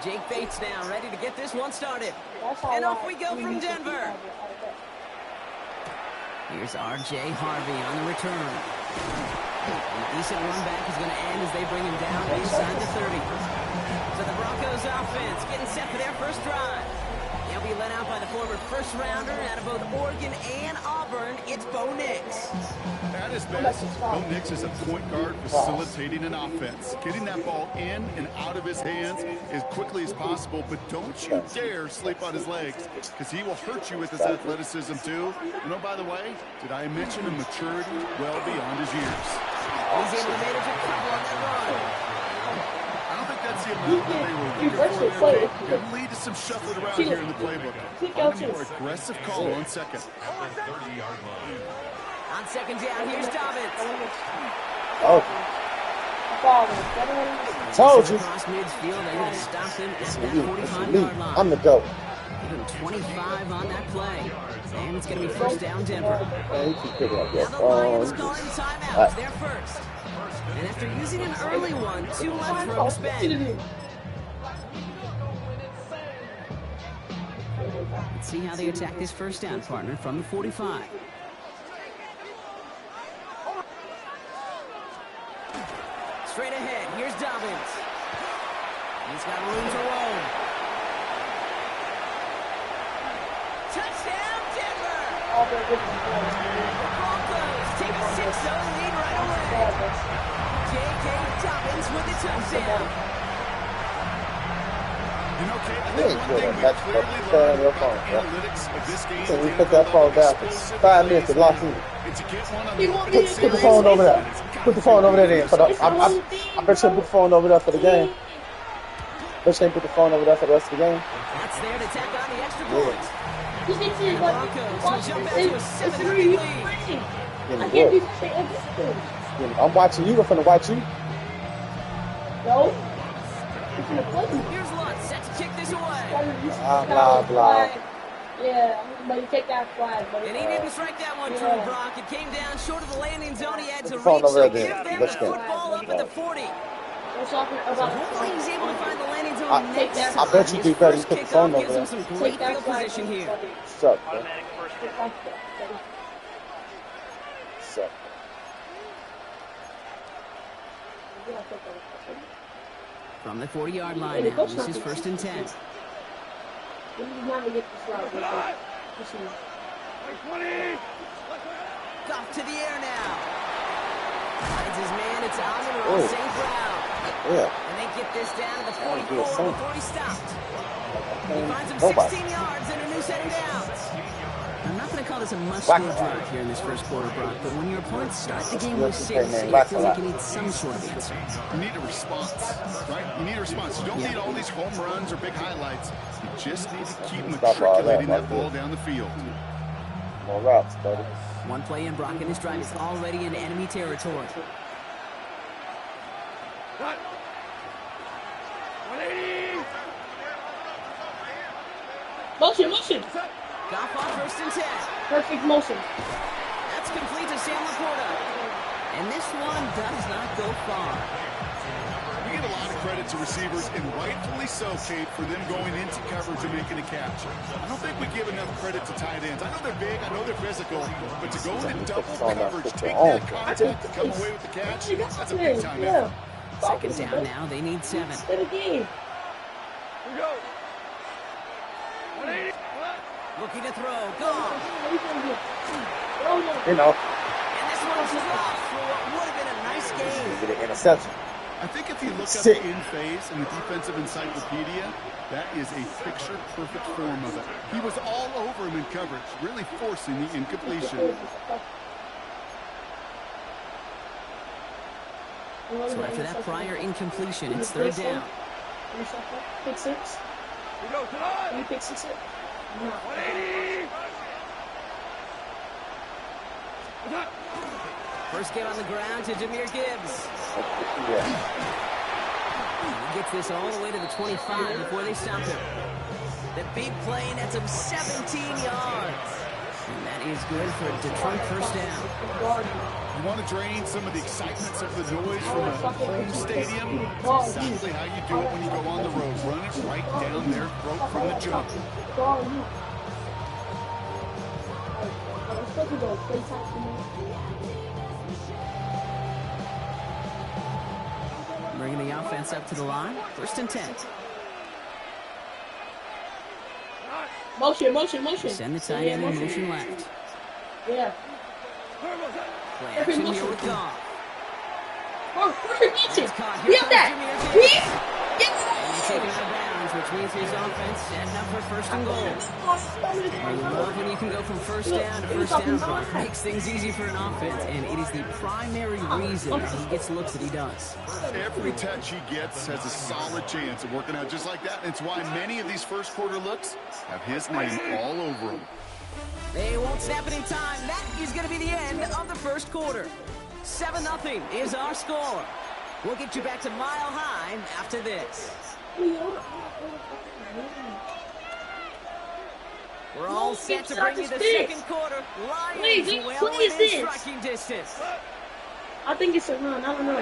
Jake Bates now, ready to get this one started. And off we go from Denver. Here's R.J. Harvey on the return. A decent run back is going to end as they bring him down inside the 30. So the Broncos offense getting set for their first drive. They'll be led out by the former first-rounder out of both Oregon and Auburn. It's Bo Nix. At his best, Bo Nix is a point guard facilitating an offense, getting that ball in and out of his hands as quickly as possible, but don't you dare sleep on his legs, because he will hurt you with his athleticism too. And oh, by the way, did I mention a maturity well beyond his years? He's able to manage a couple on that run. I don't think that's the amount that they were looking for there. Could lead to some shuffling around here in the playbook. Find a more aggressive call on second. On second down, here's Dobbins. Oh. Told you. Across midfield, they're going to stop him at that 45-yard line. I'm the GOAT. Give him 25 on that play. And it's going to be first down Denver. Man, you can pick it up Now your the Lions phone. calling timeouts. They're first. And after using an early one, 2 left for him to spend. Let's see how they attack this first down, partner, from the 45. Straight ahead, here's Dobbins. He's got room to roll. Touchdown, Denver! The Broncos take a 6-0 lead right away. J.K. Dobbins with the touchdown. You know, Kate, I think one thing we clearly learned about analytics of this game. So we put that phone down for 5 minutes to lock in. Put the phone over there. Put the phone over there then. I bet you put the phone over there for the game. Bet you put the phone over there for the rest of the game. That's there to tack on the extra points. You can see The Broncos will jump back to a 7-3 lead. I can't do everything. I'm watching you. I'm finna watch you. No. Here's Lutz, set to kick this away. Blah, blah. Yeah, but you take that flag. And he didn't strike that one true, Brock. It came down short of the landing zone. He had to reach, Phone over so there, give them let's the go. football up at the 40. So hopefully he's able to find the landing zone next time. I bet you do better. You put the phone over gives him there. some great field position here. What's up, man? What's up? From the 40-yard line now, this is first and 10. Off to the air now. Finds his man, it's Amon St. Brown. Yeah. And they get this down to the 44 before he stopped. He finds him Nobody. 16 yards and a new set of downs. I'm not going to call this a must-score drive here in this first quarter, Brock, but when your opponents start the game with 6, it feels like you need some sort of answer. You need a response, right? You need a response. You don't need all these home runs or big highlights. You just need to keep matriculating that ball down the field. More routes, buddy. One play in, Brock, and this drive is already in enemy territory. Cut. 180. Motion. Goff on first and 10. Perfect motion. That's complete to Sam Laporta. And this one does not go far. We give a lot of credit to receivers, and rightfully so, Kate, for them going into coverage and making a catch. I don't think we give enough credit to tight ends. I know they're big, I know they're physical, but to go into double coverage, take that contact, and come away with the catch, that's a big-time effort. Second down now, they need 7. Good again. Here we go. 180. Looking to throw, Goff. You know. And this one's dropped for what would have been a nice game. Get an interception. I think if you look up the in phase in the defensive encyclopedia, that is a picture-perfect form of it. He was all over him in coverage, really forcing the incompletion. So after that prior incompletion, it's third down. Pick 6. We go tonight. Can you pick 6 it? No. 180. First get on the ground to Jahmyr Gibbs. Yeah. He gets this all the way to the 25 before they stop him. The big play nets him 17 yards. And that is good for a Detroit first down. You want to drain some of the excitement, some of the noise from a home stadium? That's exactly how you do it when you go on the road. Run it right down their throat from the jump. Bringing the offense up to the line. 1st and 10. Motion. Send the tight end in motion left. Yeah. Play action here with Goff. Motion. We have that. And he's taken out of bounds, which means his offense setting up for 1st and goal. I love when you can go from 1st down to 1st down. It makes things easy for an offense, and it is the primary reason that he gets the looks that he does. Every touch he gets has a solid chance of working out just like that. It's why many of these first quarter looks have his name all over them. They won't snap it in time. That is going to be the end of the 1st quarter. 7-0 is our score. We'll get you back to Mile High after this. We're all set to bring you the 2nd quarter. Lions well within striking distance. I think it's a run. I don't know.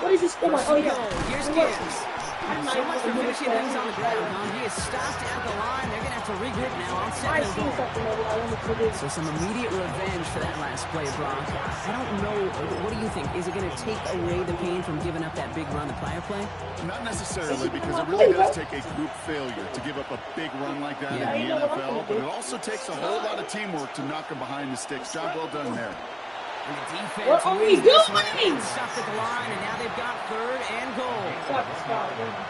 What is this score? Oh, yeah. Here's Gibbs. So much for finishing things on the ground, huh? He is stopped at the line. They're going to have to regroup now on 2nd and goal. So some immediate revenge for that last play, Brock. I don't know. What do you think? Is it going to take away the pain from giving up that big run the prior play? Not necessarily, because it really does take a group failure to give up a big run like that in the NFL. But it also takes a whole lot of teamwork to knock him behind the sticks. Job well done there. And the defense what are we doing? Stopped at the line, and now they've got 3rd and goal.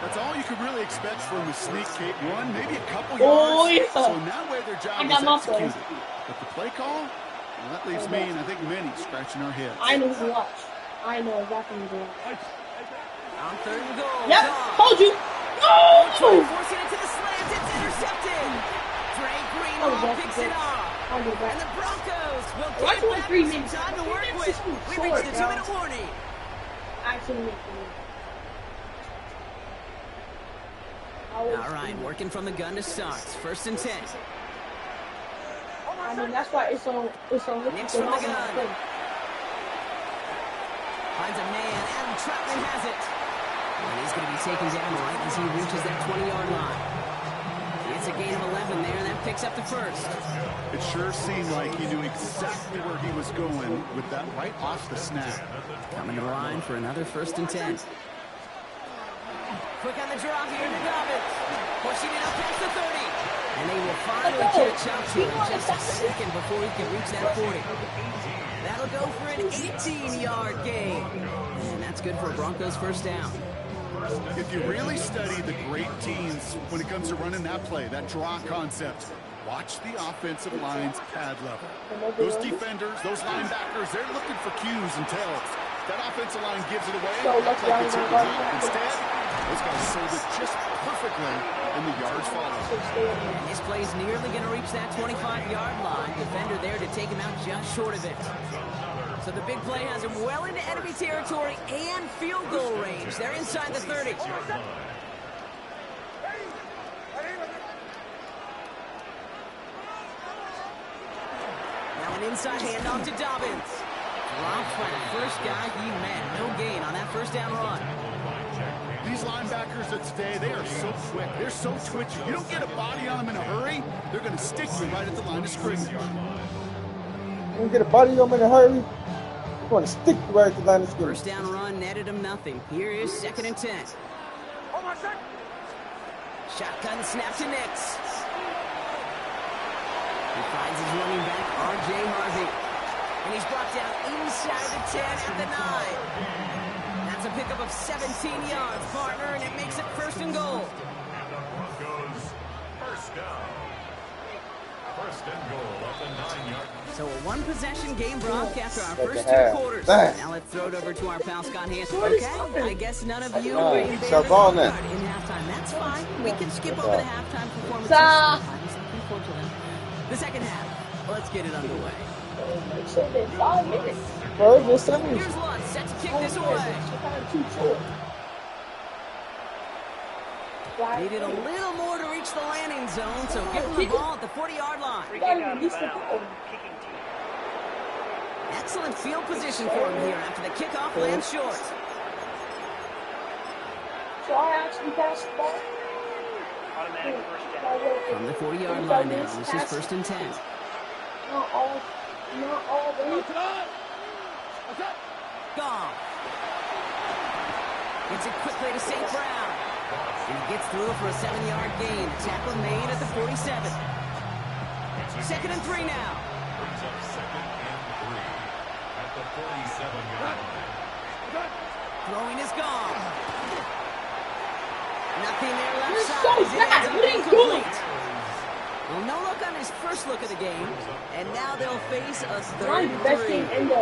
That's all you could really expect from a sneak Kate run, maybe a couple yards. Yeah. So in that way, their job is executed. But the play call, well, that leaves me and I think many scratching our heads. I know who to watch. I know exactly who to watch. On 3rd and goal. Yep, told you. No! Forcing it to the slant. It's intercepted. Boy Greedo picks it off. And the Broncos will get it back with some time to work with. We reached the 2-minute warning. All right, working from the gun to start. 1st and 10. I mean, that's why it's on Nick's from the gun. Finds a man. Adam Troutman has it. And he's going to be taken down right as he reaches that 20-yard line. It's a gain of 11 there, and that picks up the 1st. It sure seemed like he knew exactly where he was going with that right off the snap. Coming to the line for another 1st and 10. Quick on the draw here to Dobbins. Pushing it up past the 30. And they will finally catch up to him just a second before he can reach that 40. That'll go for an 18-yard gain. And that's good for a Broncos 1st down. If you really study the great teams when it comes to running that play, that draw concept, watch the offensive line's pad level. Those defenders, those linebackers, they're looking for cues and tells. That offensive line gives it away. That play gets hit behind. Instead, those guys sold it just perfectly, and the yards follow. This play's nearly going to reach that 25-yard line. Defender there to take him out just short of it. So the big play has him well into enemy territory and field goal range. They're inside the 30. Now an inside handoff to Dobbins. Dropped by the first guy he met. No gain on that 1st down run. These linebackers of today, they are so quick. They're so twitchy. You don't get a body on them in a hurry, they're going to stick you right at the line of scrimmage. You don't get a body on them in a hurry, they're going to stick you right at the line of scrimmage. 1st down run netted him nothing. Here is 2nd and 10. Shotgun snap to Nix. He finds his running back, R.J. Harvey. And he's brought down inside the 10 at the 9. That's a pickup of 17 yards, partner, and it makes it 1st and goal. Broncos 1st down. 1st and goal at the 9-yard. So a one-possession game, Brock, after our first 2 quarters. Now let's throw it over to our pal Scott Hansen. Okay, I guess none of you are in halftime. That's fine. We can skip over the halftime performances. The 2nd half. Let's get it underway. 5 minutes. Here's Lutz set to kick this away. Needed a little more to reach the landing zone, so give him the ball at the 40-yard line. Excellent field position for him here after the kickoff lands short. So I actually passed the ball. From the 40-yard line now, this is 1st and 10. Not all the way. Gone. Gets it quickly to St. Brown. And he gets through for a 7-yard gain. The tackle made at the 47. 2nd and 3 now. Brings up 2nd and 3 at the 47-yard line. Throwing is gone. Nothing there left You're side. so As it bad. ends up What are you incomplete. Well, no look on his first look of the game, and now they'll face a Mine's the best 3rd team and 3.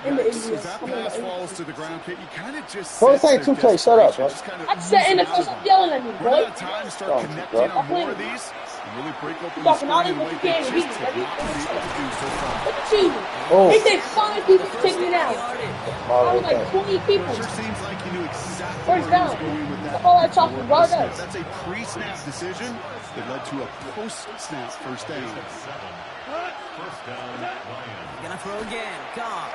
in the As Indians. that pass falls to the ground, Kate, you kind of just Don't say sense their 2K, shut up, bro. desperation just kind of I said in the oozing first out of them. yelling at me, We're boy. not time to start Don't, connecting bro. on more of these and really break open the Talking all scoring this in a way what they you can, just beat have me. not been able to do so far. Look at you. Oh. They take 5 people to take me down. I was like 20 people. It sure seems like you knew exactly First where he was down. going with that. That's all I talked before about. the snap. That's a pre-snap decision that led to a post-snap first down. 1st down, Lions. Gonna throw again. Goff.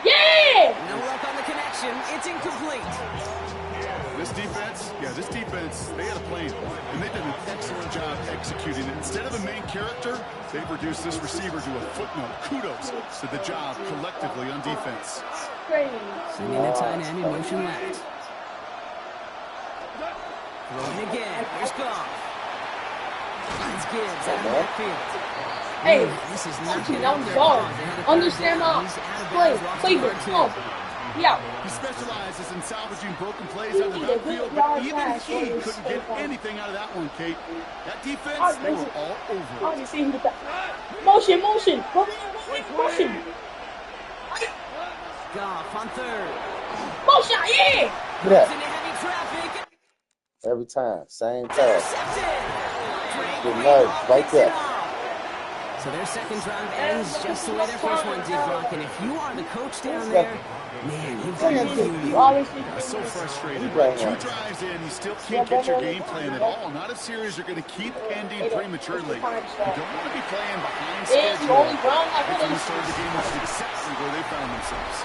Yeah! No luck on the connection. It's incomplete. This defense, they had a plan, and they've done an excellent job executing it. Instead of a main character, they've reduced this receiver to a footnote. Kudos to the job collectively on defense. Crazy. Sending the tight end in motion left. Throwing again. Here's Goff. Finds Gibbs out of the backfield. Hey, This is not fucking good. I'm sorry. Understand my play. Play the come. Yeah. He specializes in salvaging broken plays out of the Need a backfield, good but yard even pass he on this couldn't get play. anything out of that one, Kate. That defense, Oh, they were this is- all over I it. just see him with that. Motion. Motion. Goff on 3rd. Motion, yeah! Look at Into heavy traffic. that. Every time. Same time. Intercepted. Good night. Right there. So their second drive ends just the way their first one did, Brock. And if you are the coach down there, man, you've got to feel you. That's so frustrating. Right. 2 drives in, you still can't get your game plan at all. Not a series you're going to keep ending prematurely. You don't want to be playing behind schedule. That's when the start of the game was exactly where they found themselves.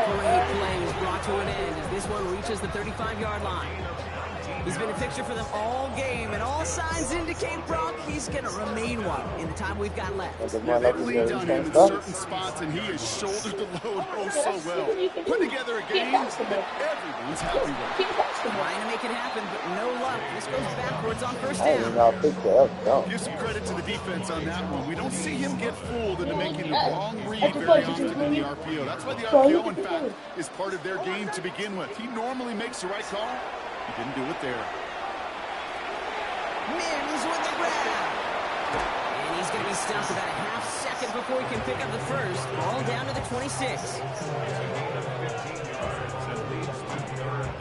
Great play was brought to an end as this one reaches the 35-yard line. He's been a fixture for them all game, and all signs indicate, Brock, he's going to remain one in the time we've got left. Yeah, they've leaned on him in certain spots, and he has shouldered the load oh so well. Put together a game that everyone's happy with. Trying to make it happen, but no luck. This goes backwards on first I didn't down. know I picked that up. No. Give some credit to the defense on that one. We don't see him get fooled into making the wrong read very often in the RPO. That's why the RPO, in fact, is part of their game to begin with. He normally makes the right call. He didn't do it there. Mims with the grab. And he's going to be stopped about a half second before he can pick up the first. Ball down to the 26.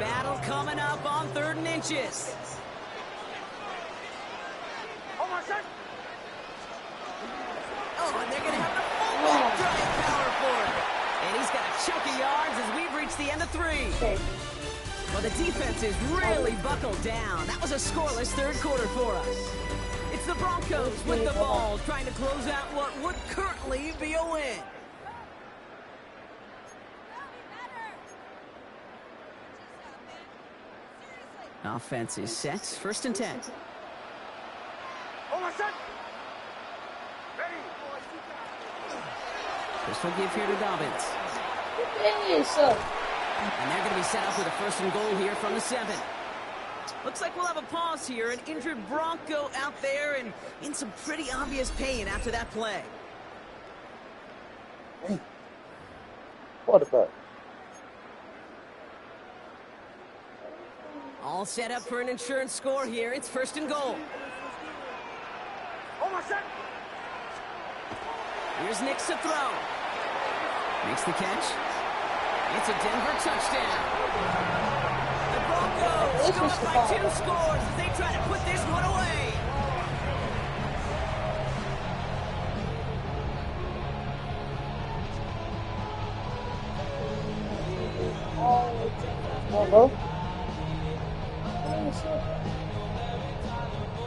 Battle coming up on 3rd and inches. Oh, and they're going to have the full drive power for it. And he's got a chunk of yards as we've reached the end of 3. Well, the defense is really buckled down. That was a scoreless 3rd quarter for us. It's the Broncos with the ball, trying to close out what would currently be a win. Offense is set. 1st and 10. Pistol give here to Dobbins. Yes, And they're going to be set up with a 1st and goal here from the 7. Looks like we'll have a pause here. An injured Bronco out there and in some pretty obvious pain after that play. Quarterback. All set up for an insurance score here. It's 1st and goal. Here's Nix to throw. Makes the catch. It's a Denver touchdown. The Broncos go up by 2 scores as they try to put this one away.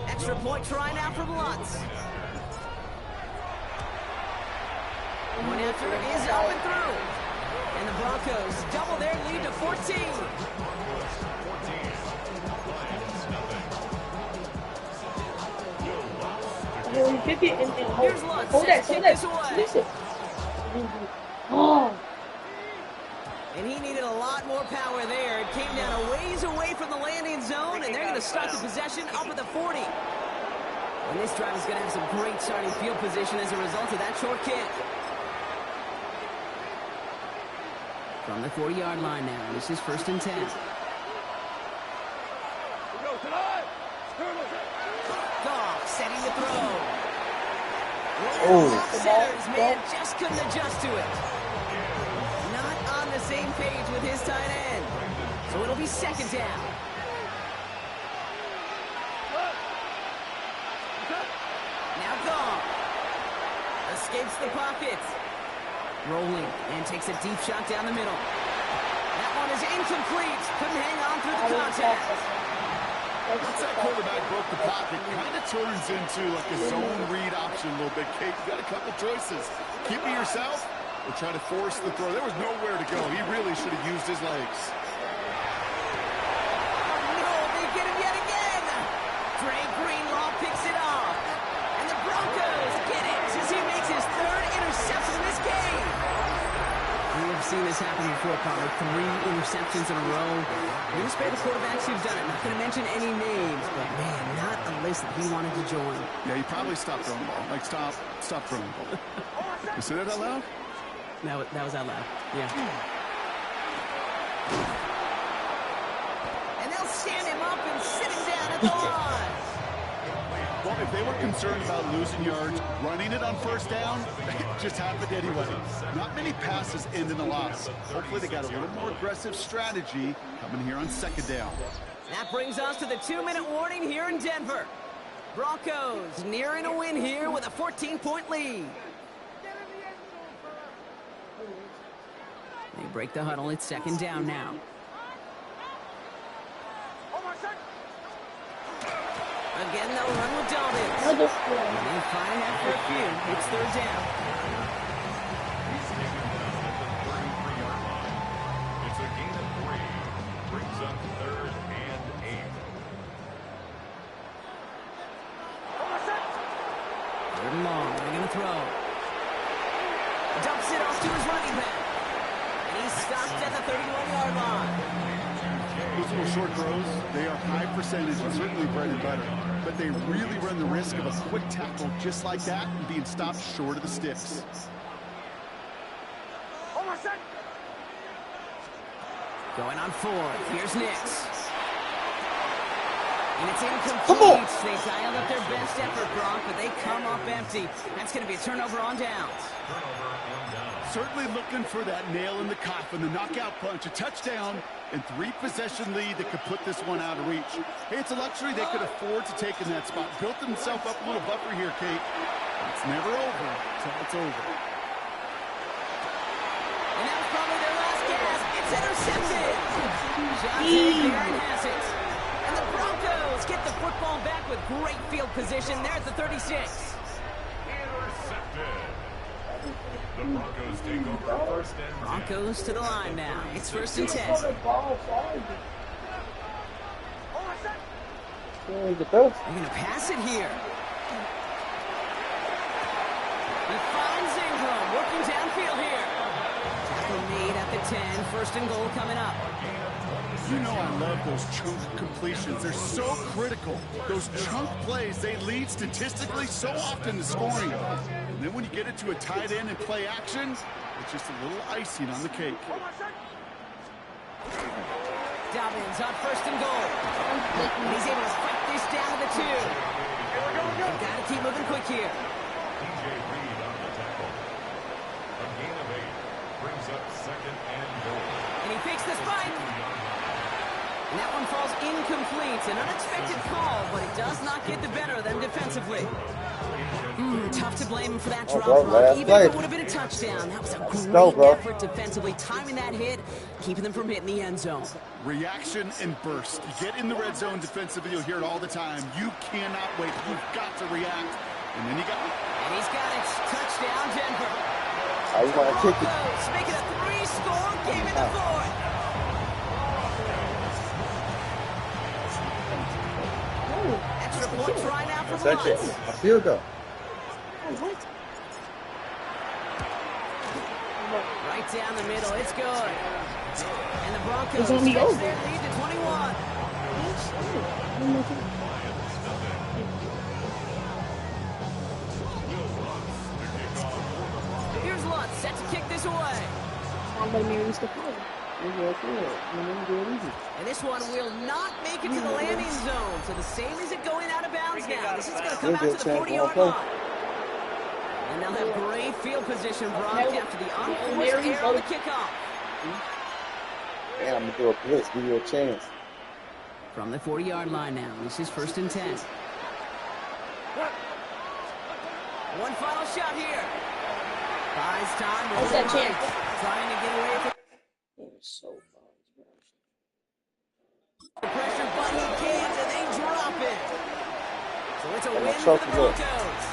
Extra point try now from Lutz. One after is up and through. And the Broncos double their lead to 14. Here's Lutz. Hold that. Listen. Oh. And he needed a lot more power there. It came down a ways away from the landing zone, and they're going to start the possession up at the 40. And this drive is going to have some great starting field position as a result of that short kick. From the 40-yard line now, this is 1st and 10. Goff setting the throw. Centers, man, just couldn't adjust to it. Not on the same page with his tight end. So it'll be 2nd down. Now Goff escapes the pocket. Rolling and takes a deep shot down the middle. That one is incomplete. Couldn't hang on through the contact. Once that quarterback broke the pocket, kind of turns into like a zone read option a little bit. Kate, you got a couple choices. Keep it yourself or try to force the throw. There was nowhere to go. He really should have used his legs. Oh, no, they get him yet again. Dre Greenlaw picks it off. And the Broncos get it as he makes his 3rd interception in this game. We have seen this happen before, Connor. 3 interceptions in a row. We're going to spare the quarterbacks who've done it. Not going to mention any names, but man, not a list that he wanted to join. Yeah, he probably stopped throwing the ball. Like, stop throwing the ball. You say that out loud? That was out loud. Yeah. And they'll stand him up and sit him down at the line. Well, if they were concerned about losing yards, running it on 1st down, it just happened anyway. Not many passes end in a loss. Hopefully they got a little more aggressive strategy coming here on 2nd down. That brings us to the 2-minute warning here in Denver. Broncos nearing a win here with a 14-point lead. They break the huddle. It's 2nd down now. Again, they'll run with Dobbins. And they find after a few. It's 3rd down. It's a gain of 3. Brings up 3rd and 8. 3rd and long. They're going to throw. Dumps it off to his running back. And he's stopped at the 31-yard line. Those little short throws, they are high percentage and certainly bread and butter. But they really run the risk of a quick tackle just like that and being stopped short of the sticks. Going on 4th. Here's Nix. And it's incomplete. They dialed up their best effort, Brock, but they come up empty. That's going to be a turnover on downs. Certainly looking for that nail in the coffin, the knockout punch, a touchdown, and 3-possession lead that could put this one out of reach. Hey, it's a luxury they could afford to take in that spot. Built themselves up a little buffer here, Kate. It's never over until it's over. And that was probably their last gasp. It's intercepted. Jonte Barron has it. And the Broncos get the football back with great field position. They're at the 36. Intercepted. The Broncos take over 1st and 10. Broncos to the line now. It's 1st and 10. They're They're going to pass it here. He finds Ingram working downfield here. Tackle made at the 10. 1st and goal coming up. You know I love those chunk completions. They're so critical. Those chunk plays, they lead statistically so often to scoring. And then when you get it to a tight end and play action, it's just a little icing on the cake. Dobbins on 1st and goal. And he's able to fight this down to the 2. They've got to keep moving quick here. DJ Reed on the tackle. A gain of 8. Brings up 2nd and goal. And he fakes the spike. And that one falls incomplete. An unexpected call, but it does not get the better of them defensively. Tough to blame him for that drop, even if it would have been a touchdown. That was a great effort defensively, timing that hit, keeping them from hitting the end zone. Reaction and burst. You get in the red zone defensively, you'll hear it all the time. You cannot wait. You've got to react. And then you got it. And he's got it. Touchdown, Denver. I just want to kick it. Broncos making a 3-score game in the fourth. Extra point try now for That's it. Lutz. A field goal. Right down the middle, it's good. And the Broncos It's gonna be stretch over. their lead to 21. Here's Lutz, set to kick this away. And this one will not make it to the landing zone. So the same as it going out of bounds now. This is going to come out to the 40-yard line. And they'll have great field position, Brock, after the unforced error on the kickoff. Man, I'm going to throw a blitz. Give you a chance. From the 40-yard line now, this is 1st and 10. One final shot here. Buys time. What's that chance? Trying to get away from So the pressure, but he can't, and they drop it. So it's a win for the Broncos.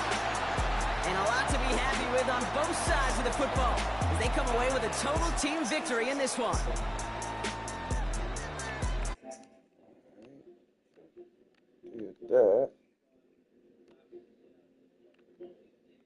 And a lot to be happy with on both sides of the football as they come away with a total team victory in this one. Look at that.